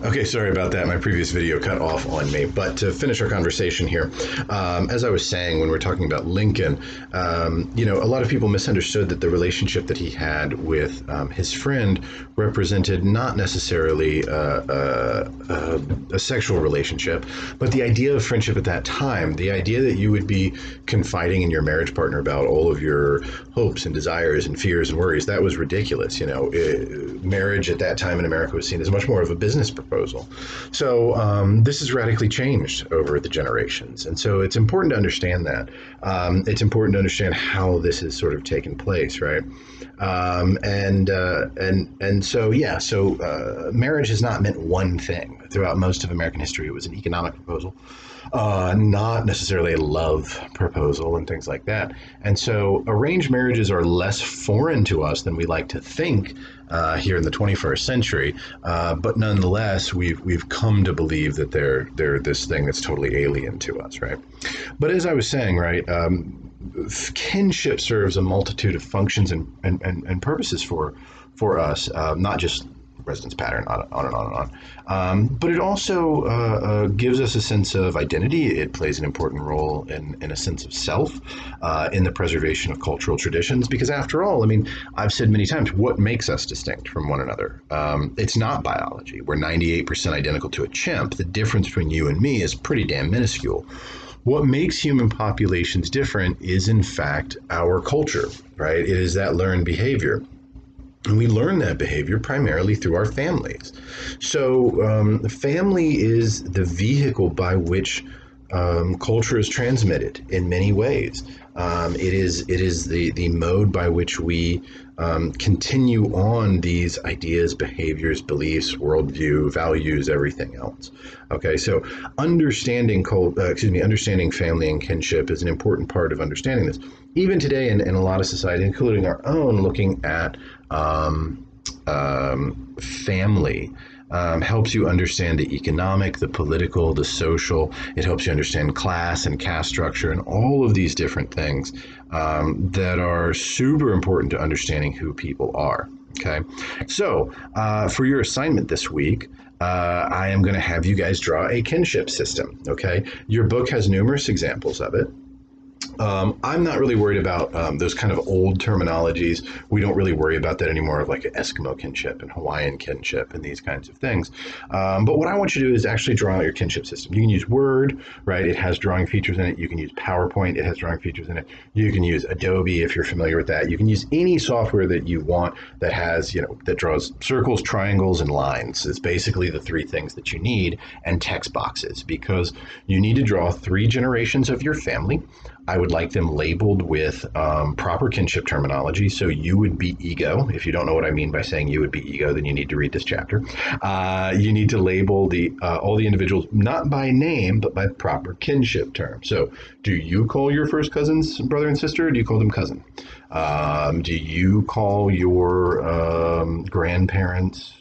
Okay, sorry about that. My previous video cut off on me. But to finish our conversation here, as I was saying, when we're talking about Lincoln, a lot of people misunderstood that the relationship that he had with his friend represented not necessarily a sexual relationship, but the idea of friendship at that time, the idea that you would be confiding in your marriage partner about all of your hopes and desires and fears and worries, that was ridiculous. Marriage at that time in America was seen as much more of a business proposal. So this has radically changed over the generations. And so it's important to understand that. It's important to understand how this has sort of taken place, right? So marriage has not meant one thing. Throughout most of American history, it was an economic proposal, not necessarily a love proposal and things like that. And so arranged marriages are less foreign to us than we like to think here in the 21st century. But nonetheless, we've come to believe that they're this thing that's totally alien to us, right? But as I was saying, right, kinship serves a multitude of functions and purposes for us, not just residence pattern, on and on and on. But it also gives us a sense of identity. It plays an important role in a sense of self, in the preservation of cultural traditions. Because after all, I mean, I've said many times, what makes us distinct from one another? It's not biology. We're 98% identical to a chimp. The difference between you and me is pretty damn minuscule. What makes human populations different is, in fact, our culture, right? It is that learned behavior. And we learn that behavior primarily through our families. So the family is the vehicle by which culture is transmitted in many ways. It is the mode by which we continue on these ideas, behaviors, beliefs, worldview, values, everything else. Okay, so understanding family and kinship is an important part of understanding this. Even today, in a lot of society, including our own, looking at family helps you understand the economic, the political, the social. It helps you understand class and caste structure and all of these different things that are super important to understanding who people are. Okay, so for your assignment this week, I am going to have you guys draw a kinship system. Okay, your book has numerous examples of it. I'm not really worried about those kind of old terminologies. We don't really worry about that anymore, of like Eskimo kinship and Hawaiian kinship and these kinds of things. But what I want you to do is actually draw out your kinship system. You can use Word, right? It has drawing features in it. You can use PowerPoint. It has drawing features in it. You can use Adobe if you're familiar with that. You can use any software that you want that has, that draws circles, triangles, and lines. It's basically the three things that you need, and text boxes, because you need to draw 3 generations of your family. I would like them labeled with proper kinship terminology. So you would be ego. If you don't know what I mean by saying you would be ego, then you need to read this chapter. You need to label all the individuals not by name, but by proper kinship term. So do you call your first cousins brother and sister, or do you call them cousin? Do you call your grandparents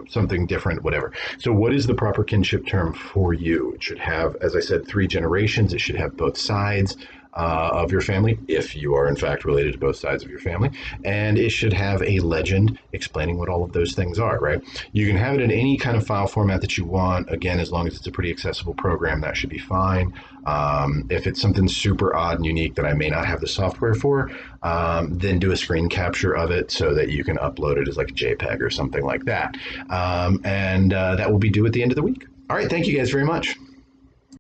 something different, whatever. So what is the proper kinship term for you? It should have, as I said, 3 generations. It should have both sides of your family, if you are in fact related to both sides of your family. And it should have a legend explaining what all of those things are, right? You can have it in any kind of file format that you want. Again, as long as it's a pretty accessible program, that should be fine. If it's something super odd and unique that I may not have the software for, then do a screen capture of it so that you can upload it as like a JPEG or something like that. And that will be due at the end of the week. All right, thank you guys very much.